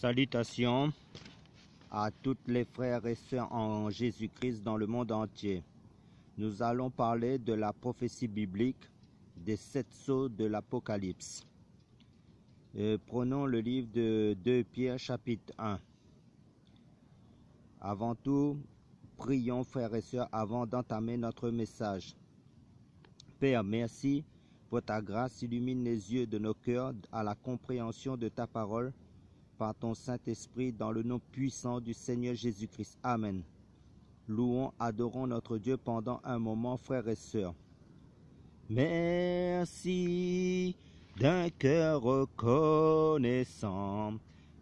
Salutations à toutes les frères et sœurs en Jésus-Christ dans le monde entier. Nous allons parler de la prophétie biblique des 7 sceaux de l'Apocalypse. Prenons le livre de 2 Pierre chapitre 1. Avant tout, prions frères et sœurs avant d'entamer notre message. Père, merci pour ta grâce, illumine les yeux de nos cœurs à la compréhension de ta parole par ton Saint-Esprit dans le nom puissant du Seigneur Jésus-Christ. Amen. Louons, adorons notre Dieu pendant un moment, frères et sœurs. Merci d'un cœur reconnaissant.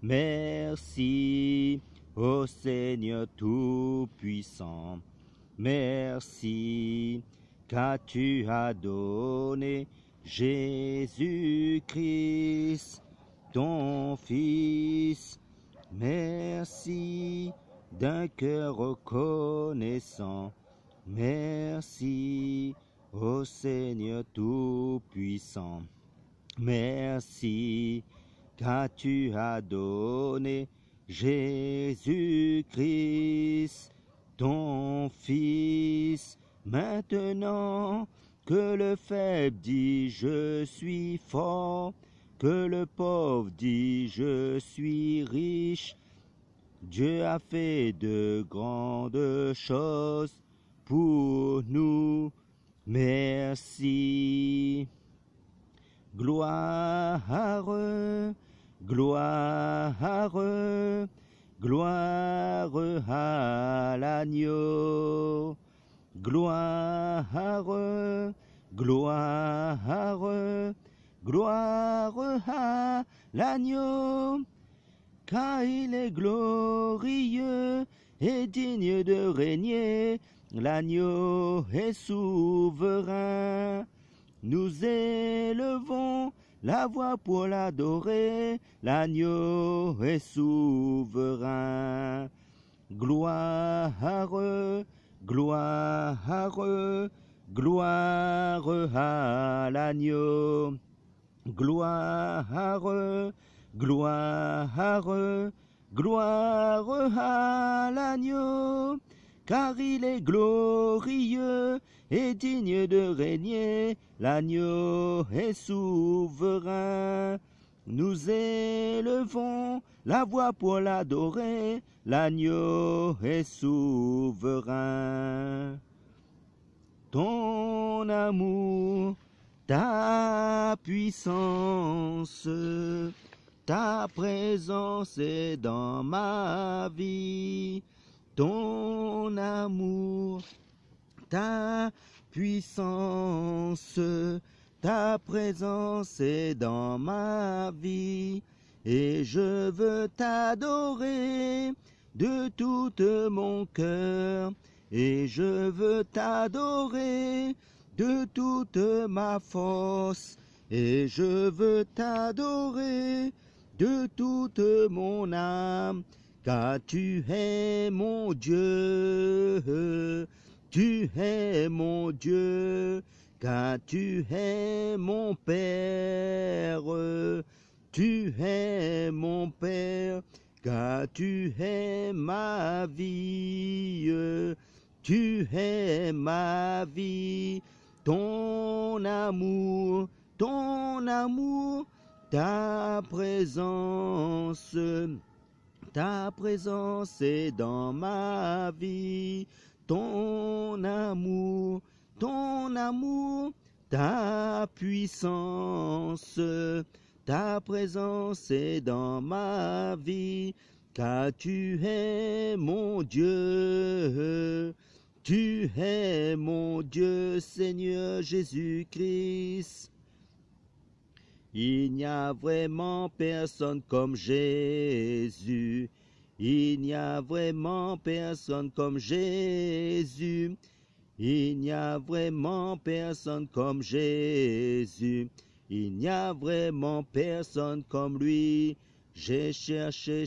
Merci ô Seigneur Tout-Puissant. Merci car tu as donné Jésus-Christ, ton Fils. Merci d'un cœur reconnaissant. Merci ô Seigneur Tout-Puissant. Merci car tu as donné Jésus-Christ, ton Fils. Maintenant que le faible dit je suis fort, que le pauvre dit je suis riche, Dieu a fait de grandes choses pour nous. Merci. Gloire, gloire, gloire à l'agneau. Gloire, gloire, gloire à l'agneau, car il est glorieux et digne de régner. L'agneau est souverain. Nous élevons la voix pour l'adorer. L'agneau est souverain. Gloire, gloire, gloire à l'agneau. Gloire, gloire, gloire à l'agneau, car il est glorieux et digne de régner. L'agneau est souverain. Nous élevons la voix pour l'adorer. L'agneau est souverain. Ton amour, ta puissance, ta présence est dans ma vie. Ton amour, ta puissance, ta présence est dans ma vie. Et je veux t'adorer de tout mon cœur. Et je veux t'adorer de toute ma force. Et je veux t'adorer de toute mon âme. Car tu es mon Dieu. Tu es mon Dieu. Car tu es mon Père. Tu es mon Père. Car tu es ma vie. Tu es ma vie. Ton amour, ta présence est dans ma vie. Ton amour, ta puissance, ta présence est dans ma vie. Car tu es mon Dieu. Tu es mon Dieu, Seigneur Jésus-Christ. Il n'y a vraiment personne comme Jésus. Il n'y a vraiment personne comme Jésus. Il n'y a vraiment personne comme Jésus. Il n'y a vraiment personne comme lui. J'ai cherché,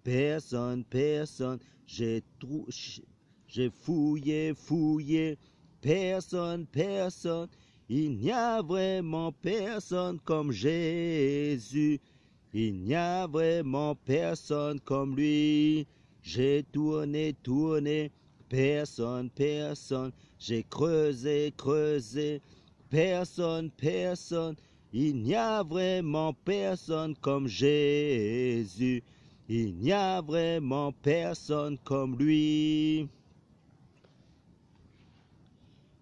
personne. J'ai fouillé, personne. Il n'y a vraiment personne comme Jésus. Il n'y a vraiment personne comme lui. J'ai tourné, tourné, personne, personne. J'ai creusé, creusé, personne, personne. Il n'y a vraiment personne comme Jésus. Il n'y a vraiment personne comme lui.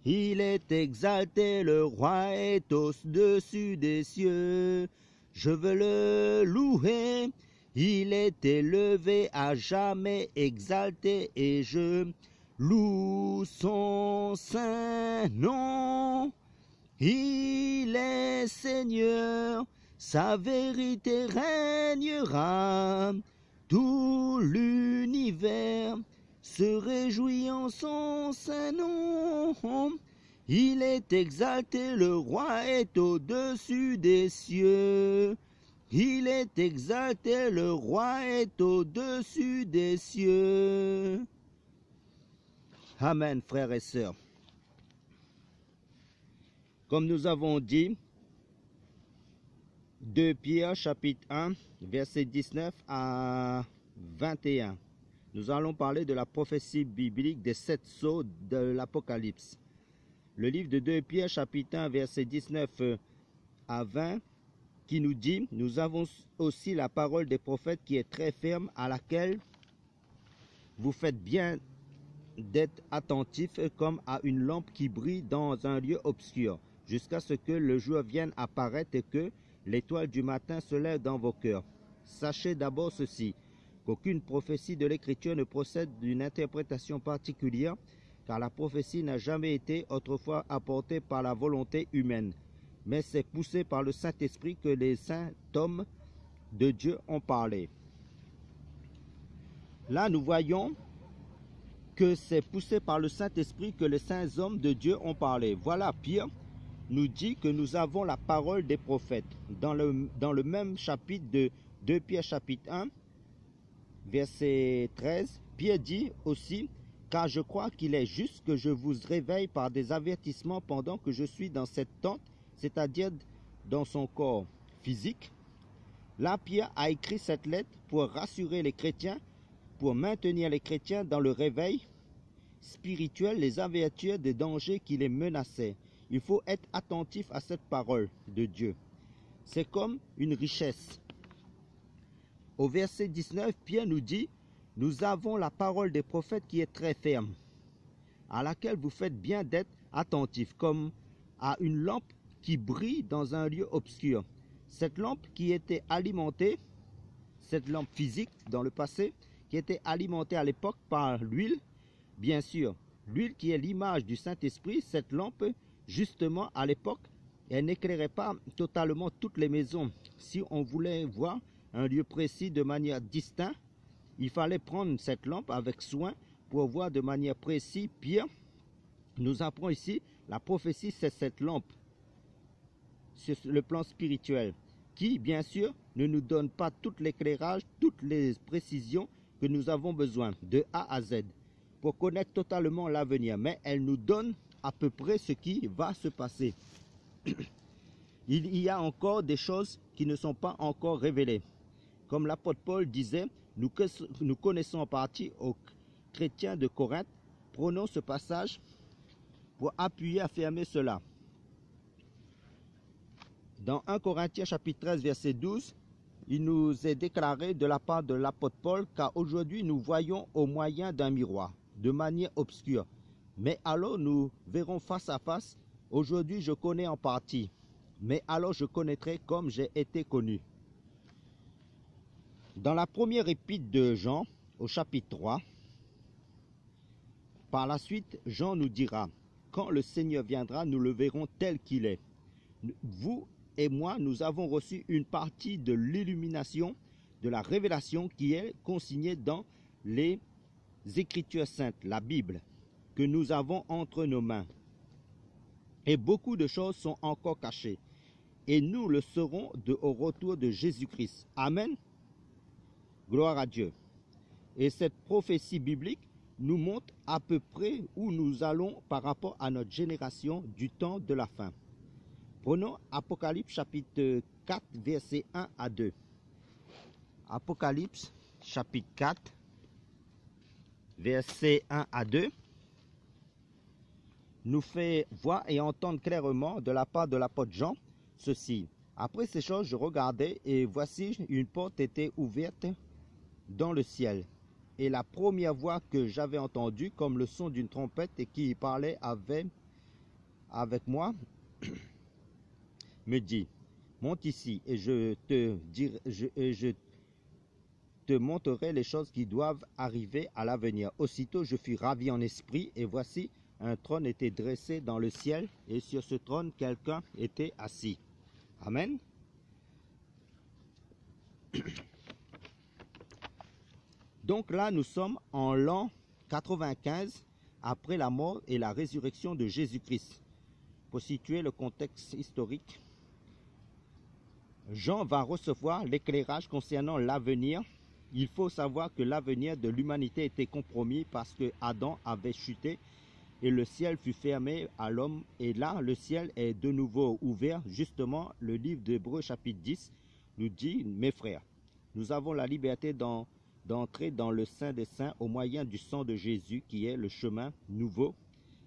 Il est exalté, le roi est au-dessus des cieux. Je veux le louer. Il est élevé, à jamais exalté, et je loue son saint nom. Il est Seigneur, sa vérité régnera. Tout l'univers se réjouit en son saint nom. Il est exalté, le roi est au-dessus des cieux. Il est exalté, le roi est au-dessus des cieux. Amen, frères et sœurs. Comme nous avons dit, 2 Pierre chapitre 1, verset 19 à 21. Nous allons parler de la prophétie biblique des 7 sceaux de l'Apocalypse. Le livre de 2 Pierre chapitre 1, verset 19 à 20, qui nous dit, nous avons aussi la parole des prophètes qui est très ferme, à laquelle vous faites bien d'être attentifs comme à une lampe qui brille dans un lieu obscur, jusqu'à ce que le jour vienne apparaître et que l'étoile du matin se lève dans vos cœurs. Sachez d'abord ceci, qu'aucune prophétie de l'Écriture ne procède d'une interprétation particulière, car la prophétie n'a jamais été autrefois apportée par la volonté humaine, mais c'est poussé par le Saint-Esprit que les saints hommes de Dieu ont parlé. Là, nous voyons que c'est poussé par le Saint-Esprit que les saints hommes de Dieu ont parlé. Voilà, Pierre nous dit que nous avons la parole des prophètes. Dans le même chapitre de 2 Pierre chapitre 1, verset 13, Pierre dit aussi, « Car je crois qu'il est juste que je vous réveille par des avertissements pendant que je suis dans cette tente, c'est-à-dire dans son corps physique. » Là, Pierre a écrit cette lettre pour rassurer les chrétiens, pour maintenir les chrétiens dans le réveil spirituel, les avertir des dangers qui les menaçaient. Il faut être attentif à cette parole de Dieu. C'est comme une richesse. Au verset 19, Pierre nous dit, « Nous avons la parole des prophètes qui est très ferme, à laquelle vous faites bien d'être attentifs, comme à une lampe qui brille dans un lieu obscur. » Cette lampe qui était alimentée, cette lampe physique dans le passé, qui était alimentée à l'époque par l'huile, bien sûr, l'huile qui est l'image du Saint-Esprit, cette lampe, justement, à l'époque, elle n'éclairait pas totalement toutes les maisons. Si on voulait voir un lieu précis de manière distincte, il fallait prendre cette lampe avec soin pour voir de manière précise. Pierre nous apprend ici, la prophétie, c'est cette lampe, sur le plan spirituel, qui, bien sûr, ne nous donne pas tout l'éclairage, toutes les précisions que nous avons besoin, de A à Z, pour connaître totalement l'avenir. Mais elle nous donne à peu près ce qui va se passer. Il y a encore des choses qui ne sont pas encore révélées. Comme l'apôtre Paul disait, nous connaissons en partie aux chrétiens de Corinthe. Prenons ce passage pour appuyer, affirmer cela. Dans 1 Corinthiens chapitre 13, verset 12, il nous est déclaré de la part de l'apôtre Paul qu'aujourd'hui nous voyons au moyen d'un miroir, de manière obscure. Mais alors nous verrons face à face. Aujourd'hui je connais en partie, mais alors je connaîtrai comme j'ai été connu. Dans la première épître de Jean, au chapitre 3, par la suite, Jean nous dira, « Quand le Seigneur viendra, nous le verrons tel qu'il est. » Vous et moi, nous avons reçu une partie de l'illumination, de la révélation qui est consignée dans les Écritures saintes, la Bible, que nous avons entre nos mains. Et beaucoup de choses sont encore cachées. Et nous le serons au retour de Jésus-Christ. Amen. Gloire à Dieu. Et cette prophétie biblique nous montre à peu près où nous allons par rapport à notre génération du temps de la fin. Prenons Apocalypse chapitre 4, versets 1 à 2. Apocalypse chapitre 4, versets 1 à 2, nous fait voir et entendre clairement de la part de l'apôtre Jean ceci. Après ces choses, je regardais et voici une porte était ouverte dans le ciel. Et la première voix que j'avais entendue comme le son d'une trompette et qui parlait avec moi me dit, monte ici et je te montrerai les choses qui doivent arriver à l'avenir. Aussitôt je fus ravi en esprit et voici un trône était dressé dans le ciel et sur ce trône quelqu'un était assis. Amen. Donc là, nous sommes en l'an 95 après la mort et la résurrection de Jésus-Christ. Pour situer le contexte historique, Jean va recevoir l'éclairage concernant l'avenir. Il faut savoir que l'avenir de l'humanité était compromis parce que Adam avait chuté et le ciel fut fermé à l'homme. Et là, le ciel est de nouveau ouvert. Justement, le livre d'Hébreux chapitre 10 nous dit, mes frères, nous avons la liberté d'entrer dans le Saint des Saints au moyen du sang de Jésus qui est le chemin nouveau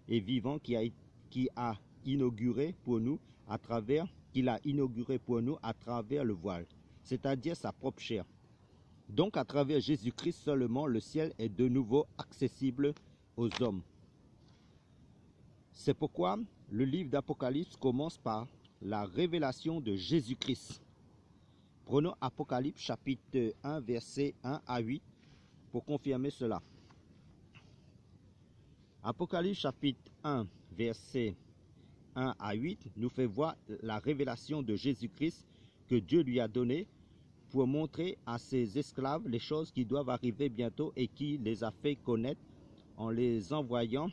et vivant qu'il a inauguré pour nous à travers le voile, c'est-à-dire sa propre chair. Donc à travers Jésus-Christ seulement, le ciel est de nouveau accessible aux hommes. C'est pourquoi le livre d'Apocalypse commence par la révélation de Jésus-Christ. Prenons Apocalypse chapitre 1, versets 1 à 8 pour confirmer cela. Apocalypse chapitre 1, versets 1 à 8 nous fait voir la révélation de Jésus-Christ que Dieu lui a donnée pour montrer à ses esclaves les choses qui doivent arriver bientôt et qui les a fait connaître en les envoyant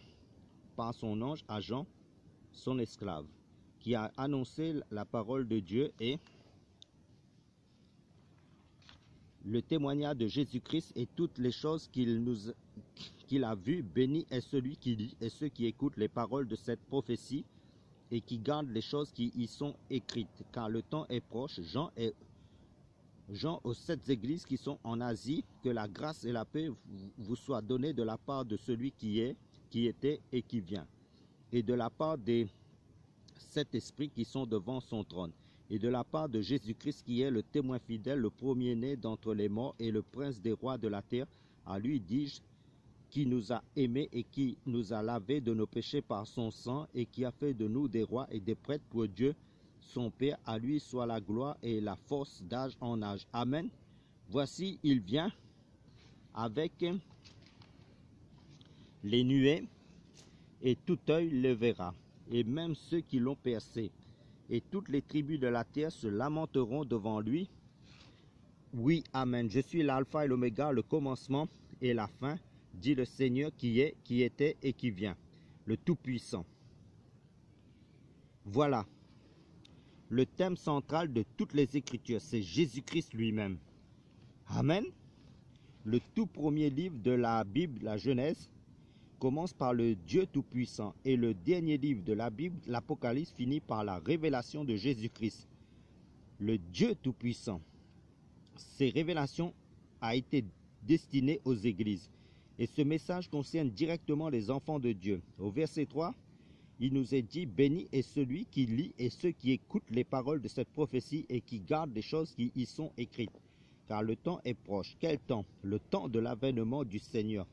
par son ange à Jean, son esclave, qui a annoncé la parole de Dieu et le témoignage de Jésus-Christ et toutes les choses qu'il a vues. Béni est celui qui lit et ceux qui écoutent les paroles de cette prophétie et qui gardent les choses qui y sont écrites, car le temps est proche. Jean aux 7 églises qui sont en Asie, que la grâce et la paix vous soient données de la part de celui qui est, qui était et qui vient, et de la part des 7 esprits qui sont devant son trône, et de la part de Jésus-Christ qui est le témoin fidèle, le premier-né d'entre les morts et le prince des rois de la terre. À lui dis-je, qui nous a aimés et qui nous a lavés de nos péchés par son sang et qui a fait de nous des rois et des prêtres pour Dieu son Père. À lui soit la gloire et la force d'âge en âge. Amen. Voici, il vient avec les nuées et tout œil le verra, et même ceux qui l'ont percé. Et toutes les tribus de la terre se lamenteront devant lui. Oui, amen. Je suis l'alpha et l'oméga, le commencement et la fin, dit le Seigneur qui est, qui était et qui vient, le Tout-Puissant. Voilà. Le thème central de toutes les Écritures, c'est Jésus-Christ lui-même. Amen. Le tout premier livre de la Bible, la Genèse, commence par le Dieu Tout-Puissant et le dernier livre de la Bible, l'Apocalypse, finit par la révélation de Jésus-Christ. Le Dieu Tout-Puissant. Ces révélations ont été destinées aux églises et ce message concerne directement les enfants de Dieu. Au verset 3, il nous est dit, béni est celui qui lit et ceux qui écoutent les paroles de cette prophétie et qui gardent les choses qui y sont écrites. Car le temps est proche. Quel temps? Le temps de l'avènement du Seigneur.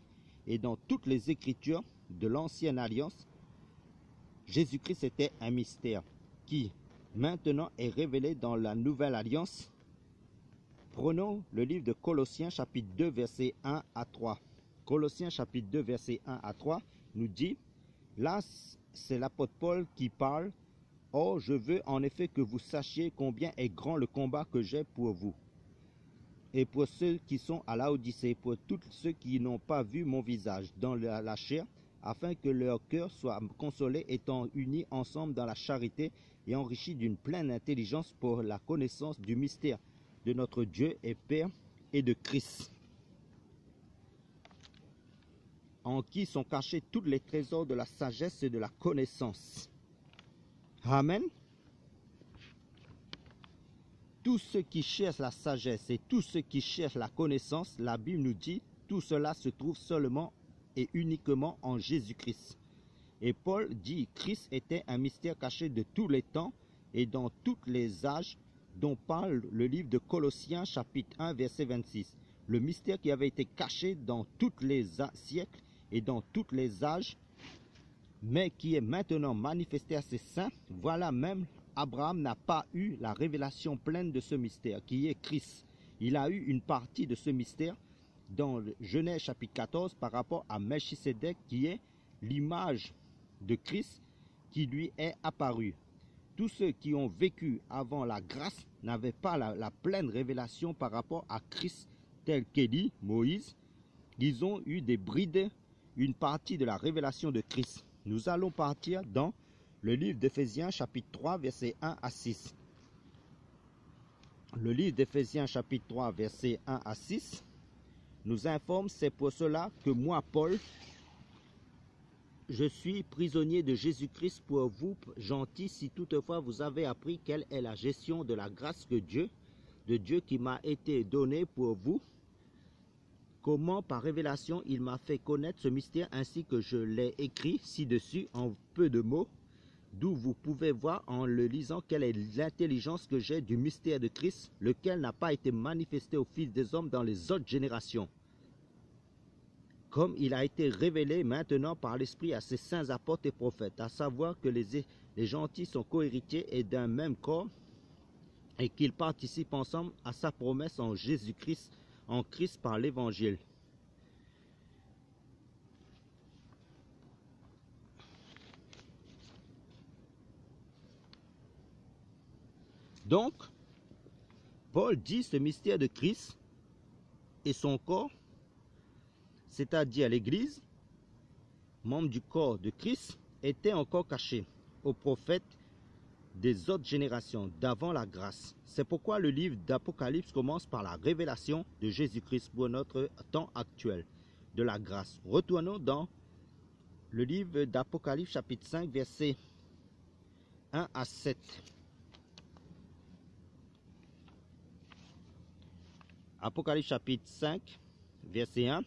Et dans toutes les Écritures de l'Ancienne Alliance, Jésus-Christ était un mystère qui maintenant est révélé dans la Nouvelle Alliance. Prenons le livre de Colossiens chapitre 2 versets 1 à 3. Colossiens chapitre 2 versets 1 à 3 nous dit, là c'est l'apôtre Paul qui parle, « Or je veux en effet que vous sachiez combien est grand le combat que j'ai pour vous. » Et pour ceux qui sont à Laodicée, pour tous ceux qui n'ont pas vu mon visage dans la chair, afin que leur cœur soit consolé, étant unis ensemble dans la charité et enrichis d'une pleine intelligence pour la connaissance du mystère de notre Dieu et Père et de Christ, en qui sont cachés tous les trésors de la sagesse et de la connaissance. Amen. tous ceux qui cherchent la sagesse et tous ceux qui cherchent la connaissance, la Bible nous dit, tout cela se trouve seulement et uniquement en Jésus-Christ. Et Paul dit, Christ était un mystère caché de tous les temps et dans tous les âges, dont parle le livre de Colossiens chapitre 1 verset 26. Le mystère qui avait été caché dans tous les siècles et dans tous les âges, mais qui est maintenant manifesté à ses saints. Voilà, même Abraham n'a pas eu la révélation pleine de ce mystère, qui est Christ. Il a eu une partie de ce mystère dans Genèse chapitre 14 par rapport à Melchisédek, qui est l'image de Christ qui lui est apparue. Tous ceux qui ont vécu avant la grâce n'avaient pas la pleine révélation par rapport à Christ, tel qu'Élie, Moïse. Ils ont eu des brides, une partie de la révélation de Christ. Nous allons partir dans le livre d'Éphésiens chapitre 3 versets 1 à 6. Le livre d'Éphésiens chapitre 3 versets 1 à 6 nous informe, c'est pour cela que moi, Paul, je suis prisonnier de Jésus-Christ pour vous, gentils, si toutefois vous avez appris quelle est la gestion de la grâce de Dieu qui m'a été donnée pour vous, comment par révélation il m'a fait connaître ce mystère ainsi que je l'ai écrit ci-dessus en peu de mots, d'où vous pouvez voir en le lisant quelle est l'intelligence que j'ai du mystère de Christ, lequel n'a pas été manifesté aux fils des hommes dans les autres générations, comme il a été révélé maintenant par l'Esprit à ses saints apôtres et prophètes, à savoir que les gentils sont cohéritiers et d'un même corps, et qu'ils participent ensemble à sa promesse en Jésus-Christ, en Christ par l'Évangile. Donc, Paul dit ce mystère de Christ et son corps, c'est-à-dire l'Église, membre du corps de Christ, était encore caché aux prophètes des autres générations d'avant la grâce. C'est pourquoi le livre d'Apocalypse commence par la révélation de Jésus-Christ pour notre temps actuel, de la grâce. Retournons dans le livre d'Apocalypse chapitre 5 versets 1 à 7. Apocalypse chapitre 5 verset 1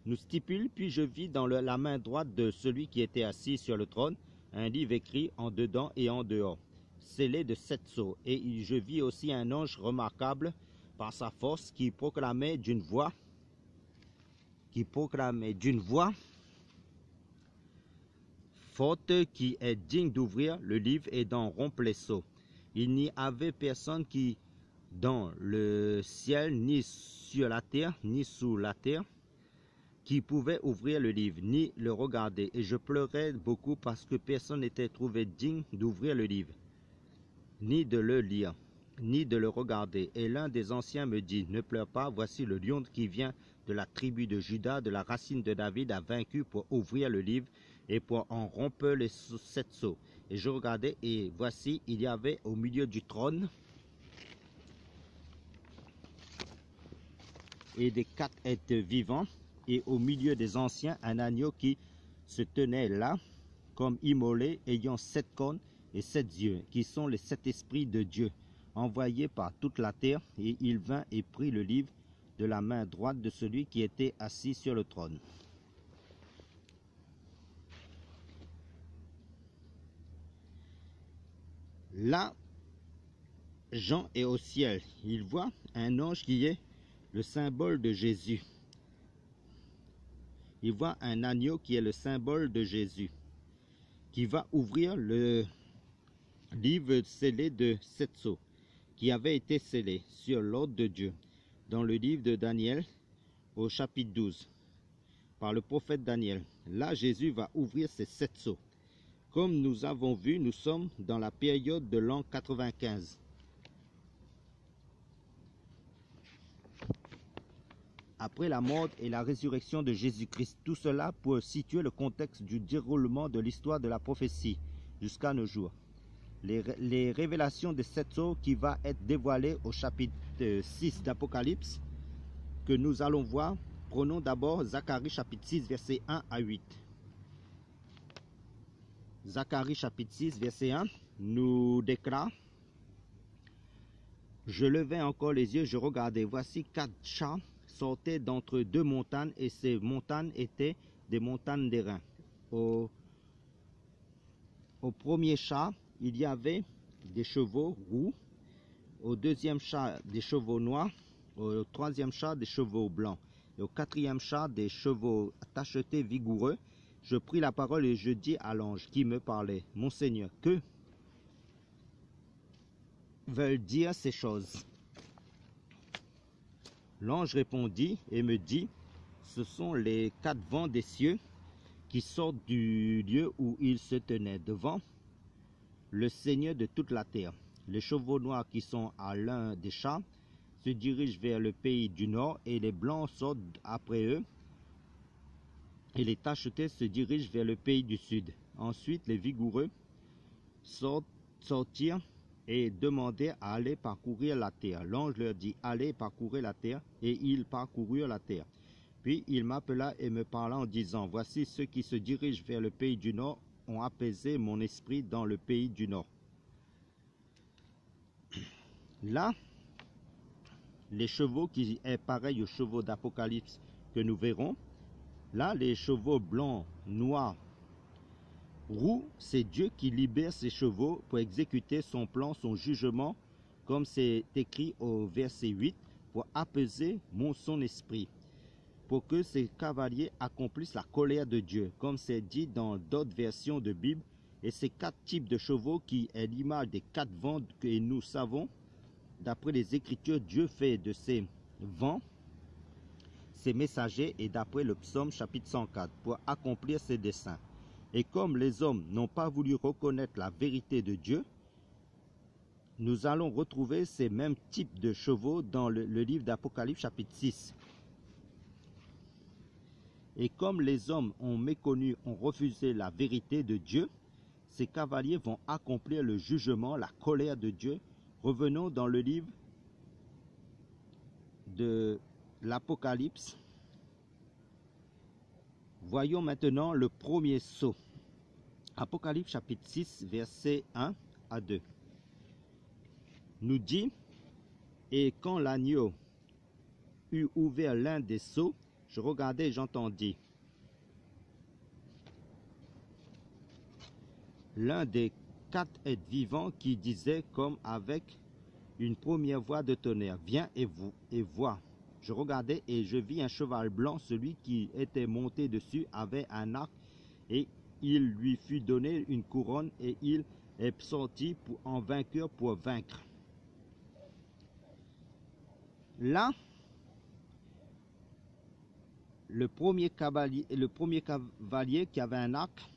nous stipule, puis je vis dans la main droite de celui qui était assis sur le trône un livre écrit en dedans et en dehors, scellé de 7 sceaux. Et je vis aussi un ange remarquable par sa force qui proclamait d'une voix forte qui est digne d'ouvrir le livre et d'en rompre les sceaux. Il n'y avait personne qui, dans le ciel, ni sur la terre, ni sous la terre, qui pouvait ouvrir le livre, ni le regarder. Et je pleurais beaucoup parce que personne n'était trouvé digne d'ouvrir le livre, ni de le lire, ni de le regarder. Et l'un des anciens me dit, ne pleure pas, voici le lion qui vient de la tribu de Juda, de la racine de David, a vaincu pour ouvrir le livre et pour en rompre les 7 sceaux. Et je regardais, et voici, il y avait au milieu du trône et des 4 êtres vivants, et au milieu des anciens, un agneau qui se tenait là, comme immolé, ayant 7 cornes et 7 yeux, qui sont les 7 esprits de Dieu, envoyés par toute la terre, et il vint et prit le livre de la main droite de celui qui était assis sur le trône. Là, Jean est au ciel. Il voit un ange qui est le symbole de Jésus. Il voit un agneau qui est le symbole de Jésus, qui va ouvrir le livre scellé de 7 sceaux, qui avait été scellé sur l'ordre de Dieu, dans le livre de Daniel, au chapitre 12, par le prophète Daniel. Là, Jésus va ouvrir ces 7 sceaux. Comme nous avons vu, nous sommes dans la période de l'an 95. Après la mort et la résurrection de Jésus-Christ, tout cela pour situer le contexte du déroulement de l'histoire de la prophétie jusqu'à nos jours. Les révélations des 7 sceaux qui va être dévoilées au chapitre 6 d'Apocalypse que nous allons voir. Prenons d'abord Zacharie chapitre 6 verset 1 à 8. Zacharie chapitre 6 verset 1 nous déclare: Je levai encore les yeux, je regardais. Voici 4 chats sortaient d'entre 2 montagnes, et ces montagnes étaient des montagnes d'airain. Au premier chat, il y avait des chevaux roux. Au deuxième chat, des chevaux noirs. Au troisième chat, des chevaux blancs. Et au quatrième chat, des chevaux tachetés vigoureux. Je pris la parole et je dis à l'ange qui me parlait: Mon Seigneur, que veulent dire ces choses? L'ange répondit et me dit: Ce sont les 4 vents des cieux qui sortent du lieu où ils se tenaient devant le Seigneur de toute la terre. Les chevaux noirs qui sont à l'un des chats se dirigent vers le pays du nord, et les blancs sortent après eux, et les tachetés se dirigent vers le pays du sud. Ensuite, les vigoureux sortirent et demandèrent à aller parcourir la terre. L'ange leur dit: Allez parcourir la terre, et ils parcoururent la terre. Puis il m'appela et me parla en disant: Voici ceux qui se dirigent vers le pays du nord ont apaisé mon esprit dans le pays du nord. Là, les chevaux qui est pareil aux chevaux d'Apocalypse que nous verrons, là, les chevaux blancs, noirs, roux, c'est Dieu qui libère ses chevaux pour exécuter son plan, son jugement, comme c'est écrit au verset 8, pour apaiser son esprit, pour que ces cavaliers accomplissent la colère de Dieu, comme c'est dit dans d'autres versions de Bible. Et ces 4 types de chevaux qui est l'image des 4 vents que nous savons, d'après les Écritures, Dieu fait de ces vents ses messagers, et d'après le psaume chapitre 104, pour accomplir ses desseins. Et comme les hommes n'ont pas voulu reconnaître la vérité de Dieu, nous allons retrouver ces mêmes types de chevaux dans le livre d'Apocalypse chapitre 6. Et comme les hommes ont méconnu, ont refusé la vérité de Dieu, ces cavaliers vont accomplir le jugement, la colère de Dieu. Revenons dans le livre de l'Apocalypse. Voyons maintenant le premier sceau. Apocalypse chapitre 6, versets 1 à 2. Nous dit: Et quand l'agneau eut ouvert l'un des sceaux, je regardai et j'entendis l'un des 4 êtres vivants qui disait comme avec une première voix de tonnerre: Viens et vois. Je regardai et je vis un cheval blanc. Celui qui était monté dessus avait un arc, et il lui fut donné une couronne, et il est sorti en vainqueur pour vaincre. Là, le premier cavalier qui avait un arc,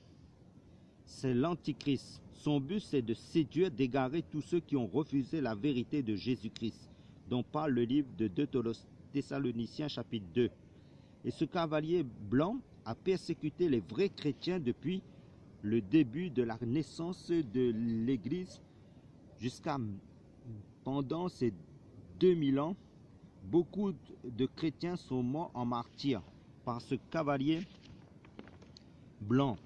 c'est l'Antichrist. Son but, c'est de séduire, d'égarer tous ceux qui ont refusé la vérité de Jésus-Christ, dont parle le livre de 2 Thessaloniciens chapitre 2. Et ce cavalier blanc a persécuté les vrais chrétiens depuis le début de la naissance de l'Église jusqu'à pendant ces 2000 ans. Beaucoup de chrétiens sont morts en martyrs par ce cavalier blanc,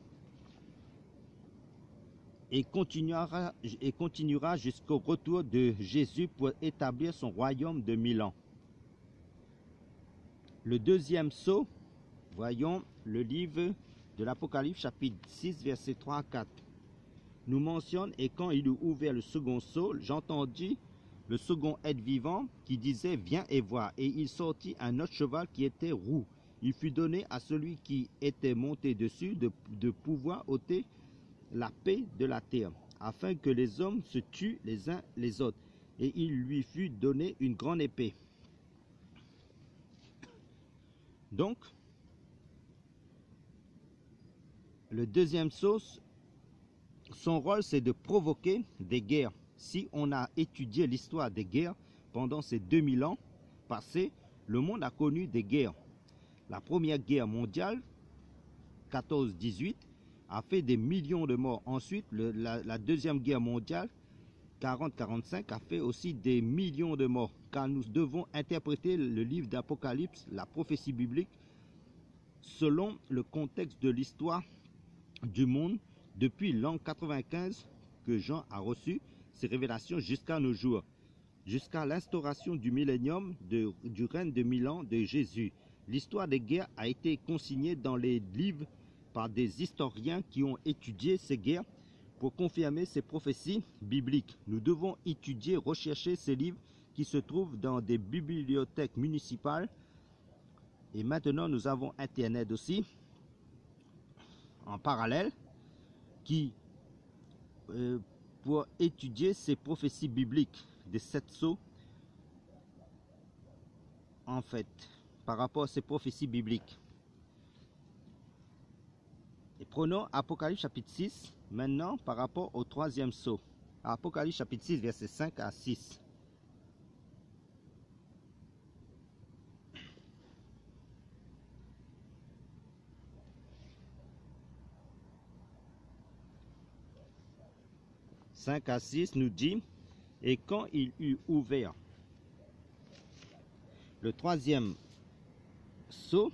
et continuera jusqu'au retour de Jésus pour établir son royaume de 1000 ans. Le deuxième sceau, voyons le livre de l'Apocalypse chapitre 6 versets 3 à 4. Nous mentionne: Et quand il eut ouvert le second sceau, j'entendis le second être vivant qui disait: Viens et vois. Et il sortit un autre cheval qui était roux. Il fut donné à celui qui était monté dessus de pouvoir ôter la paix de la terre, afin que les hommes se tuent les uns les autres. Et il lui fut donné une grande épée. Donc, le deuxième sceau, son rôle, c'est de provoquer des guerres. Si on a étudié l'histoire des guerres pendant ces 2000 ans passés, le monde a connu des guerres. La première guerre mondiale, 14-18, a fait des millions de morts. Ensuite, la deuxième guerre mondiale, 40-45, a fait aussi des millions de morts. Car nous devons interpréter le livre d'Apocalypse, la prophétie biblique, selon le contexte de l'histoire du monde depuis l'an 95 que Jean a reçu ces révélations jusqu'à nos jours. jusqu'à l'instauration du millénium du règne de 1000 ans de Jésus. L'histoire des guerres a été consignée dans les livres par des historiens qui ont étudié ces guerres pour confirmer ces prophéties bibliques. Nous devons étudier, rechercher ces livres qui se trouvent dans des bibliothèques municipales. Et maintenant, nous avons Internet aussi, en parallèle, pour étudier ces prophéties bibliques des 7 sceaux, en fait, par rapport à ces prophéties bibliques. Et prenons Apocalypse chapitre 6, maintenant par rapport au 3e sceau. Apocalypse chapitre 6, versets 5 à 6. « 5 à 6 nous dit, et quand il eut ouvert le 3e sceau,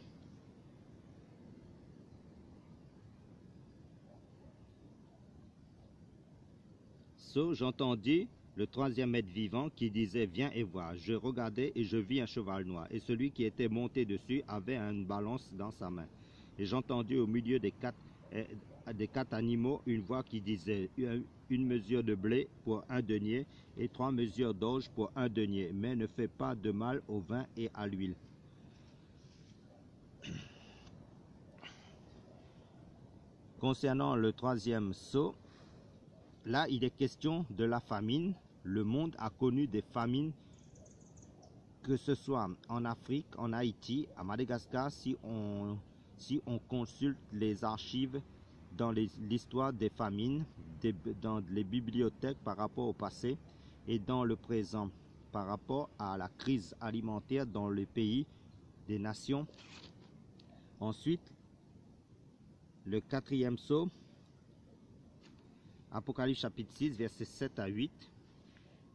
j'entendis le 3e être vivant qui disait, viens et vois. Je regardai et je vis un cheval noir, et celui qui était monté dessus avait une balance dans sa main. Et j'entendis au milieu des quatre animaux une voix qui disait, une mesure de blé pour 1 denier et 3 mesures d'orge pour 1 denier, mais ne fais pas de mal au vin et à l'huile. Concernant le 3e sceau, là il est question de la famine. Le monde a connu des famines, que ce soit en Afrique, en Haïti, à Madagascar. Si on consulte les archives dans l'histoire des famines, dans les bibliothèques par rapport au passé et dans le présent, par rapport à la crise alimentaire dans les pays des nations. Ensuite, le 4e sceau, Apocalypse chapitre 6, versets 7 à 8,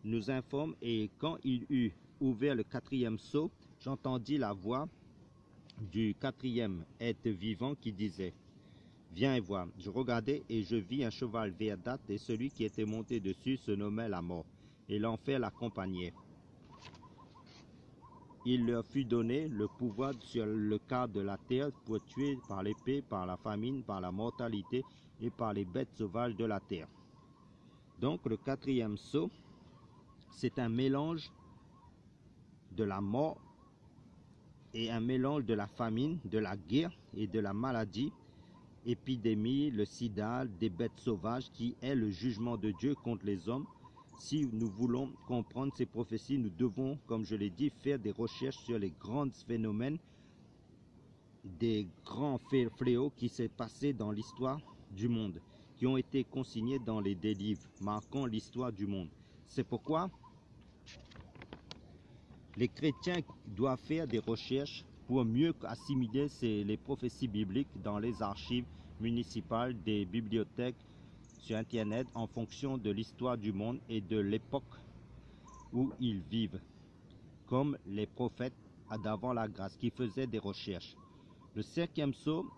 nous informe, et quand il eut ouvert le 4e sceau, j'entendis la voix du 4e être vivant qui disait, viens et vois. Je regardai et je vis un cheval verdâtre, et celui qui était monté dessus se nommait la mort, et l'enfer l'accompagnait. Il leur fut donné le pouvoir sur le quart de la terre pour tuer par l'épée, par la famine, par la mortalité et par les bêtes sauvages de la terre. Donc le 4e sceau, c'est un mélange de la mort et un mélange de la famine, de la guerre et de la maladie, épidémie, le sida, des bêtes sauvages, qui est le jugement de Dieu contre les hommes. Si nous voulons comprendre ces prophéties, nous devons, comme je l'ai dit, faire des recherches sur les grands phénomènes, des grands fléaux qui s'est passé dans l'histoire du monde, qui ont été consignés dans des livres marquant l'histoire du monde. C'est pourquoi les chrétiens doivent faire des recherches pour mieux assimiler les prophéties bibliques dans les archives municipales, des bibliothèques, sur Internet, en fonction de l'histoire du monde et de l'époque où ils vivent, comme les prophètes d'avant la grâce qui faisaient des recherches. Le 5e sceau,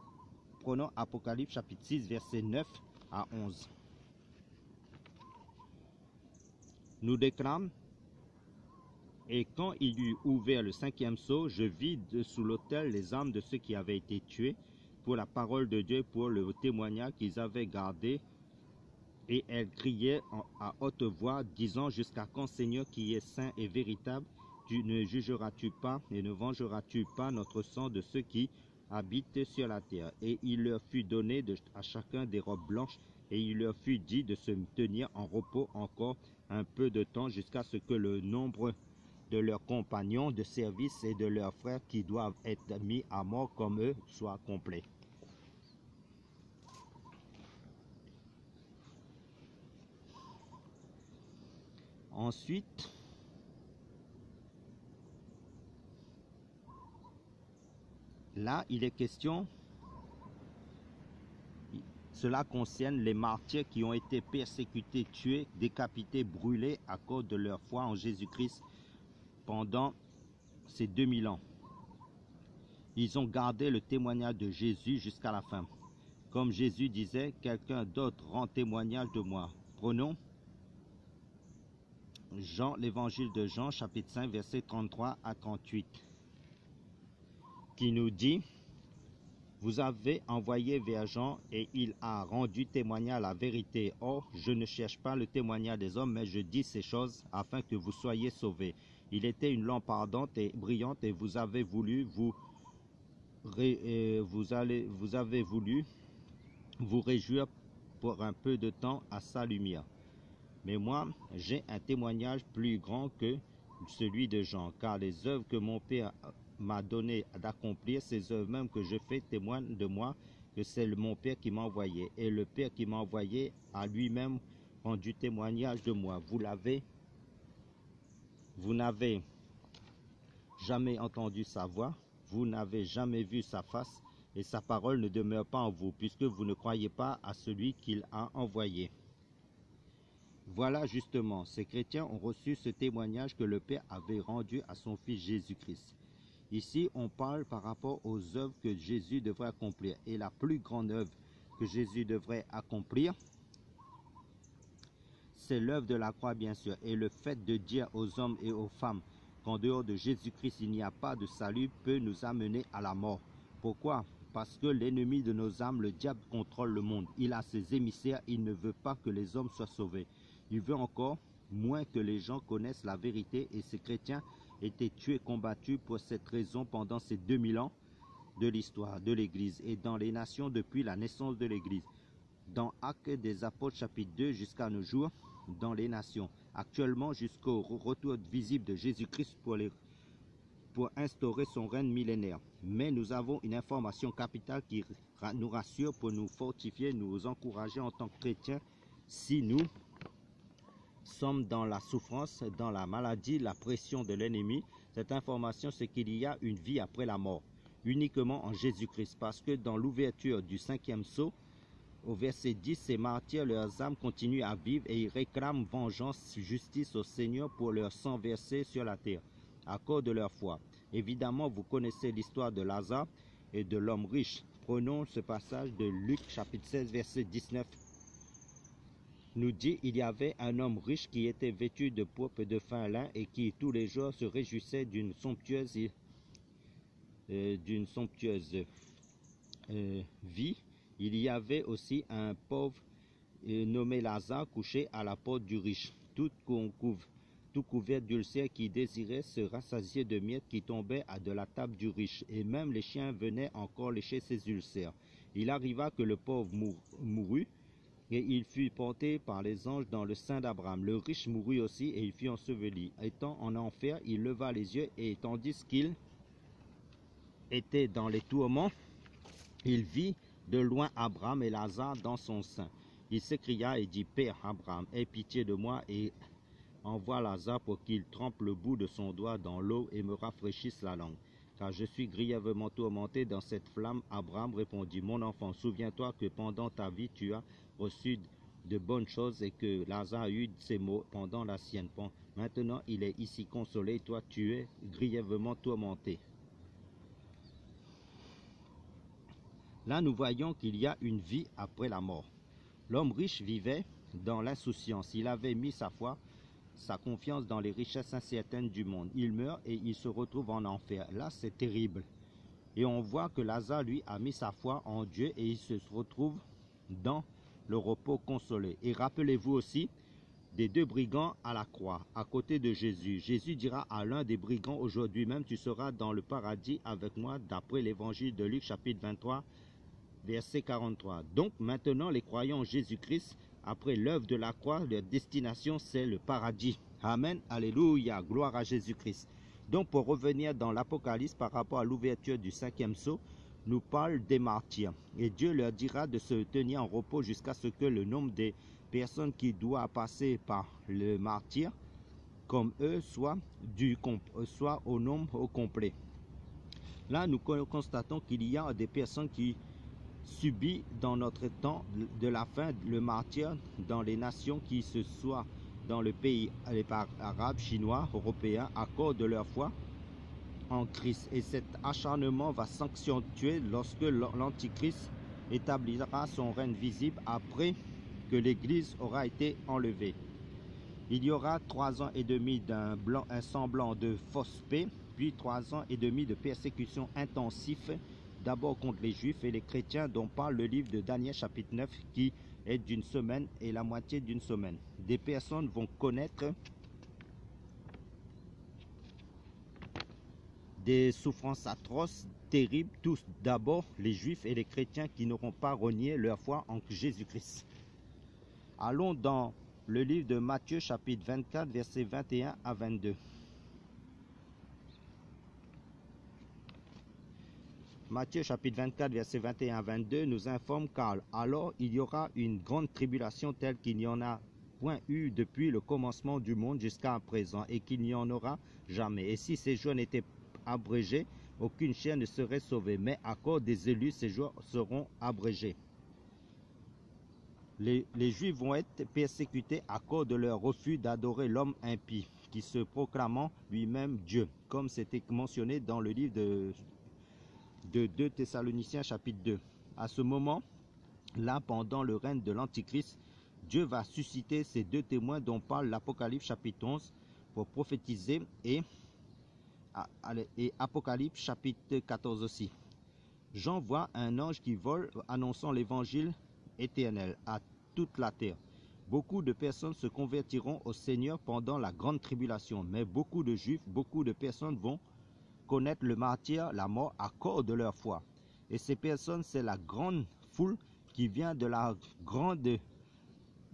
prenons Apocalypse chapitre 6, versets 9 à 11. Nous déclame, et quand il eut ouvert le 5e sceau, je vis sous l'autel les âmes de ceux qui avaient été tués pour la parole de Dieu, pour le témoignage qu'ils avaient gardé. Et elles criaient à haute voix, disant, jusqu'à quand, Seigneur, qui est saint et véritable, ne jugeras-tu pas et ne vengeras-tu pas notre sang de ceux qui habitent sur la terre? Et il leur fut donné à chacun des robes blanches, et il leur fut dit de se tenir en repos encore un peu de temps, jusqu'à ce que le nombre de leurs compagnons de service et de leurs frères qui doivent être mis à mort comme eux soit complet. Ensuite, là, il est question, cela concerne les martyrs qui ont été persécutés, tués, décapités, brûlés à cause de leur foi en Jésus-Christ pendant ces 2000 ans. Ils ont gardé le témoignage de Jésus jusqu'à la fin. Comme Jésus disait, quelqu'un d'autre rend témoignage de moi. Prenons Jean, l'évangile de Jean, chapitre 5, versets 33 à 38, qui nous dit: vous avez envoyé vers Jean et il a rendu témoignage à la vérité. Or, je ne cherche pas le témoignage des hommes, mais je dis ces choses afin que vous soyez sauvés. Il était une lampe ardente et brillante et vous avez voulu vous réjouir pour un peu de temps à sa lumière. Mais moi, j'ai un témoignage plus grand que celui de Jean, car les œuvres que mon Père m'a donné d'accomplir, ces œuvres même que je fais témoignent de moi, que c'est mon Père qui m'a envoyé. Et le Père qui m'a envoyé a lui-même rendu témoignage de moi. Vous n'avez jamais entendu sa voix, vous n'avez jamais vu sa face, et sa parole ne demeure pas en vous, puisque vous ne croyez pas à celui qu'il a envoyé. Voilà justement, ces chrétiens ont reçu ce témoignage que le Père avait rendu à son Fils Jésus-Christ. Ici, on parle par rapport aux œuvres que Jésus devrait accomplir. Et la plus grande œuvre que Jésus devrait accomplir, c'est l'œuvre de la croix, bien sûr. Et le fait de dire aux hommes et aux femmes qu'en dehors de Jésus-Christ, il n'y a pas de salut, peut nous amener à la mort. Pourquoi? Parce que l'ennemi de nos âmes, le diable, contrôle le monde. Il a ses émissaires, il ne veut pas que les hommes soient sauvés. Il veut encore moins que les gens connaissent la vérité, et ces chrétiens étaient tués, combattus pour cette raison pendant ces 2000 ans de l'histoire de l'Église et dans les nations depuis la naissance de l'Église. Dans Actes des Apôtres chapitre 2 jusqu'à nos jours, dans les nations, actuellement jusqu'au retour visible de Jésus-Christ pour instaurer son règne millénaire. Mais nous avons une information capitale qui nous rassure pour nous fortifier, nous encourager en tant que chrétiens. Si nous sommes dans la souffrance, dans la maladie, la pression de l'ennemi, cette information, c'est qu'il y a une vie après la mort, uniquement en Jésus-Christ. Parce que dans l'ouverture du 5e sceau, au verset 10, ces martyrs, leurs âmes continuent à vivre et ils réclament vengeance, justice au Seigneur pour leur sang versé sur la terre, à cause de leur foi. Évidemment, vous connaissez l'histoire de Lazare et de l'homme riche. Prenons ce passage de Luc chapitre 16, verset 19. Nous dit: il y avait un homme riche qui était vêtu de pourpre et de fin lin et qui tous les jours se réjouissait d'une somptueuse vie. Il y avait aussi un pauvre nommé Lazare couché à la porte du riche, tout couvert d'ulcères, qui désirait se rassasier de miettes qui tombaient de la table du riche, et même les chiens venaient encore lécher ses ulcères. Il arriva que le pauvre mourut, et il fut porté par les anges dans le sein d'Abraham. Le riche mourut aussi, et il fut enseveli. Étant en enfer, il leva les yeux, et tandis qu'il était dans les tourments, il vit de loin Abraham et Lazare dans son sein. Il s'écria et dit: Père Abraham, aie pitié de moi et envoie Lazare pour qu'il trempe le bout de son doigt dans l'eau et me rafraîchisse la langue, car je suis grièvement tourmenté dans cette flamme. Abraham répondit: Mon enfant, souviens-toi que pendant ta vie tu as reçu de bonnes choses et que Lazare a eu ses maux pendant la sienne. Maintenant il est ici consolé et toi tu es grièvement tourmenté. Là nous voyons qu'il y a une vie après la mort. L'homme riche vivait dans l'insouciance. Il avait mis sa confiance dans les richesses incertaines du monde. Il meurt et il se retrouve en enfer. Là c'est terrible. Et on voit que Lazare lui a mis sa foi en Dieu et il se retrouve dans le repos consolé. Et rappelez-vous aussi des deux brigands à la croix, à côté de Jésus. Jésus dira à l'un des brigands: aujourd'hui même tu seras dans le paradis avec moi, d'après l'évangile de Luc chapitre 23, verset 43. Donc maintenant les croyants en Jésus-Christ, après l'œuvre de la croix, leur destination c'est le paradis. Amen, alléluia, gloire à Jésus-Christ. Donc pour revenir dans l'Apocalypse par rapport à l'ouverture du 5e sceau, nous parle des martyrs. Et Dieu leur dira de se tenir en repos jusqu'à ce que le nombre des personnes qui doivent passer par le martyr, comme eux, soit au nombre au complet. Là, nous constatons qu'il y a des personnes qui subissent dans notre temps de la fin le martyr dans les nations qui se soient dans le pays arabe, chinois, européen, à cause de leur foi en Christ. Et cet acharnement va s'accentuer lorsque l'Antichrist établira son règne visible après que l'Église aura été enlevée. Il y aura 3 ans et demi un semblant de fausse paix, puis 3 ans et demi de persécution intensive, d'abord contre les Juifs et les chrétiens, dont parle le livre de Daniel chapitre 9, qui est d'une semaine et la moitié d'une semaine. Des personnes vont connaître des souffrances atroces, terribles, tous d'abord les Juifs et les chrétiens qui n'auront pas renié leur foi en Jésus-Christ. Allons dans le livre de Matthieu chapitre 24, versets 21 à 22. Matthieu chapitre 24, versets 21 à 22 nous informe car alors il y aura une grande tribulation telle qu'il n'y en a point eu depuis le commencement du monde jusqu'à présent et qu'il n'y en aura jamais. Et si ces jours n'étaient abrégés, aucune chair ne serait sauvée, mais à cause des élus, ces jours seront abrégés. Les Juifs vont être persécutés à cause de leur refus d'adorer l'homme impie, qui se proclamant lui-même Dieu, comme c'était mentionné dans le livre de 2 Thessaloniciens chapitre 2. À ce moment-là, pendant le règne de l'Antichrist, Dieu va susciter ces 2 témoins dont parle l'Apocalypse chapitre 11 pour prophétiser et Apocalypse chapitre 14 aussi. Jean voit un ange qui vole annonçant l'évangile éternel à toute la terre. Beaucoup de personnes se convertiront au Seigneur pendant la grande tribulation, mais beaucoup de Juifs, beaucoup de personnes vont connaître le martyre, la mort à cause de leur foi. Et ces personnes, c'est la grande foule qui vient de la grande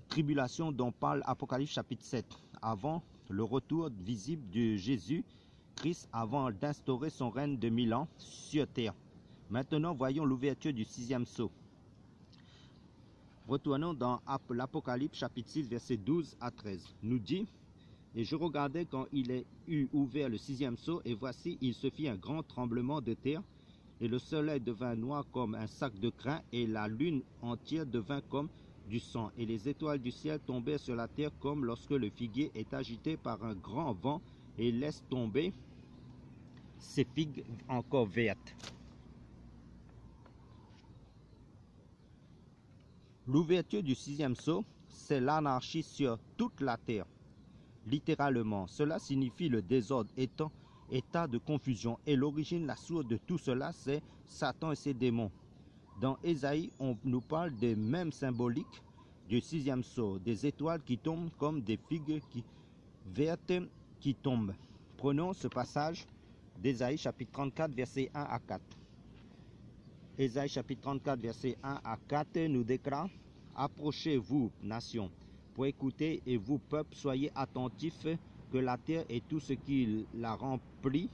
tribulation dont parle Apocalypse chapitre 7, avant le retour visible de Jésus-Christ, avant d'instaurer son règne de 1000 ans sur terre. Maintenant, voyons l'ouverture du 6e sceau. Retournons dans l'Apocalypse chapitre 6, versets 12 à 13. Nous dit: et je regardais quand il eut ouvert le 6e sceau, et voici, il se fit un grand tremblement de terre, et le soleil devint noir comme un sac de crin, et la lune entière devint comme du sang, et les étoiles du ciel tombèrent sur la terre comme lorsque le figuier est agité par un grand vent et laisse tomber ses figues encore vertes. L'ouverture du 6e sceau, c'est l'anarchie sur toute la terre. Littéralement, cela signifie le désordre, état de confusion. Et l'origine, la source de tout cela, c'est Satan et ses démons. Dans Ésaïe, on nous parle des mêmes symboliques du 6e sceau, des étoiles qui tombent comme des figues vertes qui tombent. Prenons ce passage d'Ésaïe chapitre 34, versets 1 à 4. Ésaïe chapitre 34, versets 1 à 4 nous déclare: approchez-vous, nations, pour écouter, et vous, peuple, soyez attentifs, que la terre et tout ce qui la remplit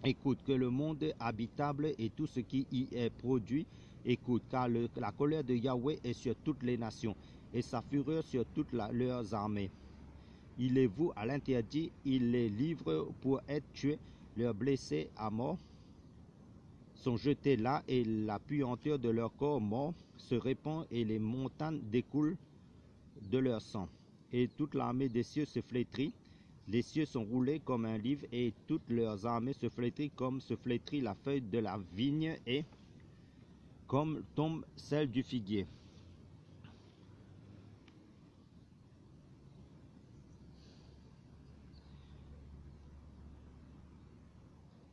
écoute, que le monde habitable et tout ce qui y est produit écoute, car la colère de Yahweh est sur toutes les nations, et sa fureur sur toutes leurs armées. Il les voue à l'interdit, il les livre pour être tués, leurs blessés à mort sont jetés là, et la puanteur de leur corps mort se répand, et les montagnes découlent de leur sang. Et toute l'armée des cieux se flétrit, les cieux sont roulés comme un livre, et toutes leurs armées se flétrit comme se flétrit la feuille de la vigne, et comme tombe celle du figuier.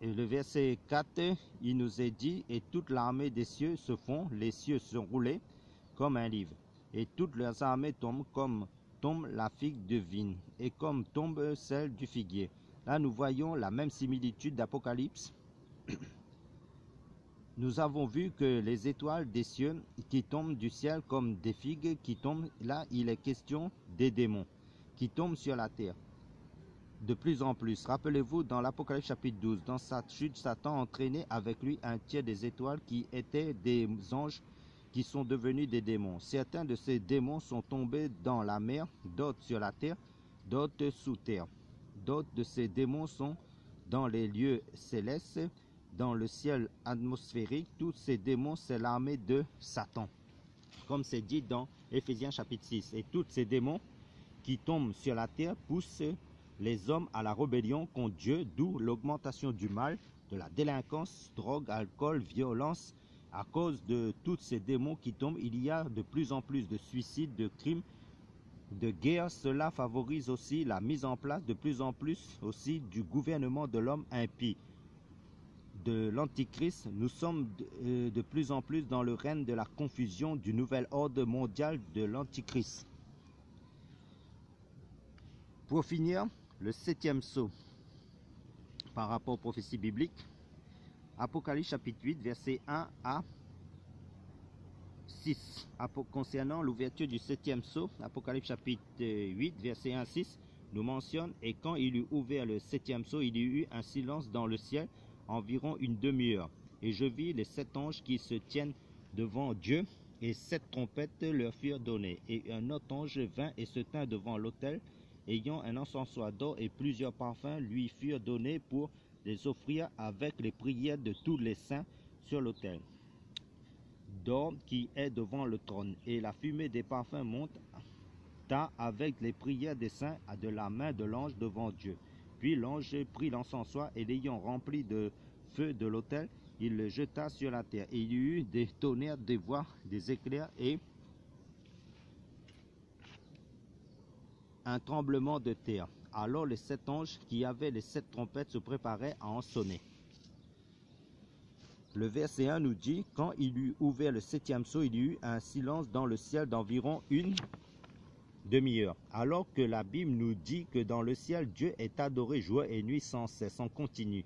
Et le verset 4, il nous est dit: et toute l'armée des cieux se fond, les cieux sont roulés comme un livre, et toutes leurs armées tombent comme tombe la figue de vigne, et comme tombe celle du figuier. Là, nous voyons la même similitude d'Apocalypse. Nous avons vu que les étoiles des cieux qui tombent du ciel comme des figues qui tombent, là, il est question des démons qui tombent sur la terre. De plus en plus, rappelez-vous dans l'Apocalypse chapitre 12, dans sa chute, Satan entraînait avec lui un tiers des étoiles qui étaient des anges qui sont devenus des démons. Certains de ces démons sont tombés dans la mer, d'autres sur la terre, d'autres sous terre. D'autres de ces démons sont dans les lieux célestes, dans le ciel atmosphérique. Tous ces démons, c'est l'armée de Satan, comme c'est dit dans Éphésiens chapitre 6. Et tous ces démons qui tombent sur la terre poussent les hommes à la rébellion contre Dieu, d'où l'augmentation du mal, de la délinquance, drogue, alcool, violence. À cause de tous ces démons qui tombent, il y a de plus en plus de suicides, de crimes, de guerre. Cela favorise aussi la mise en place de plus en plus aussi du gouvernement de l'homme impie, de l'Antichrist. Nous sommes de plus en plus dans le règne de la confusion du nouvel ordre mondial de l'Antichrist. Pour finir, le 7e sceau par rapport aux prophéties bibliques, Apocalypse chapitre 8, verset 1 à 6. Concernant l'ouverture du 7e sceau, Apocalypse chapitre 8, verset 1 à 6, nous mentionne: et quand il eut ouvert le 7e sceau, il y eut un silence dans le ciel, environ une demi-heure. Et je vis les 7 anges qui se tiennent devant Dieu, et 7 trompettes leur furent données. Et un autre ange vint et se tint devant l'autel, ayant un encensoir d'or, et plusieurs parfums lui furent donnés pour les offrir avec les prières de tous les saints sur l'autel d'or qui est devant le trône. Et la fumée des parfums monta avec les prières des saints de la main de l'ange devant Dieu. Puis l'ange prit l'encensoir, et l'ayant rempli de feu de l'autel, il le jeta sur la terre. Et il y eut des tonnerres, des voix, des éclairs et un tremblement de terre. Alors les 7 anges qui avaient les 7 trompettes se préparaient à en sonner. Le verset 1 nous dit: quand il eut ouvert le 7e sceau, il y eut un silence dans le ciel d'environ une demi-heure. Alors que la Bible nous dit que dans le ciel, Dieu est adoré jour et nuit sans cesse, en continu.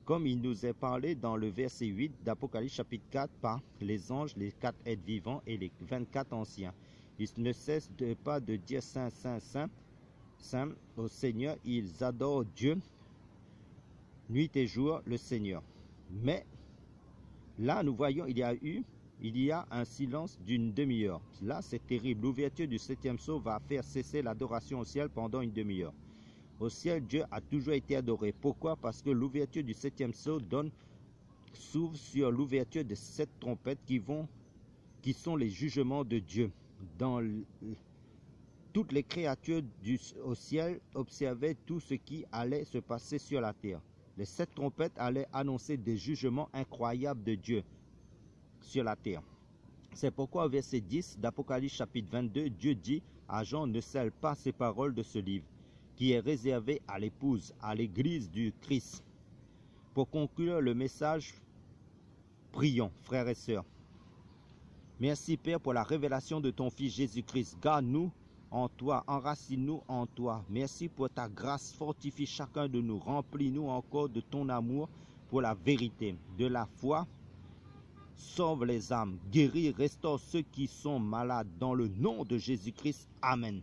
Comme il nous est parlé dans le verset 8 d'Apocalypse chapitre 4 par les anges, les 4 êtres vivants et les 24 anciens. Ils ne cessent pas de dire Saint, Saint, Saint, Saint au Seigneur. Ils adorent Dieu nuit et jour, le Seigneur. Mais là, nous voyons, il y a un silence d'une demi-heure. Là, c'est terrible. L'ouverture du 7e sceau va faire cesser l'adoration au ciel pendant une demi-heure. Au ciel, Dieu a toujours été adoré. Pourquoi? Parce que l'ouverture du 7e sceau s'ouvre sur l'ouverture de 7 trompettes qui sont les jugements de Dieu. Toutes les créatures au ciel observaient tout ce qui allait se passer sur la terre. Les 7 trompettes allaient annoncer des jugements incroyables de Dieu sur la terre. C'est pourquoi au verset 10 d'Apocalypse chapitre 22, Dieu dit à Jean: ne scelle pas ces paroles de ce livre, qui est réservé à l'épouse, à l'église du Christ. Pour conclure le message, prions, frères et sœurs. Merci Père pour la révélation de ton Fils Jésus-Christ. Garde-nous en toi, enracine-nous en toi. Merci pour ta grâce, fortifie chacun de nous, remplis-nous encore de ton amour pour la vérité, de la foi. Sauve les âmes, guéris, restaure ceux qui sont malades dans le nom de Jésus-Christ. Amen.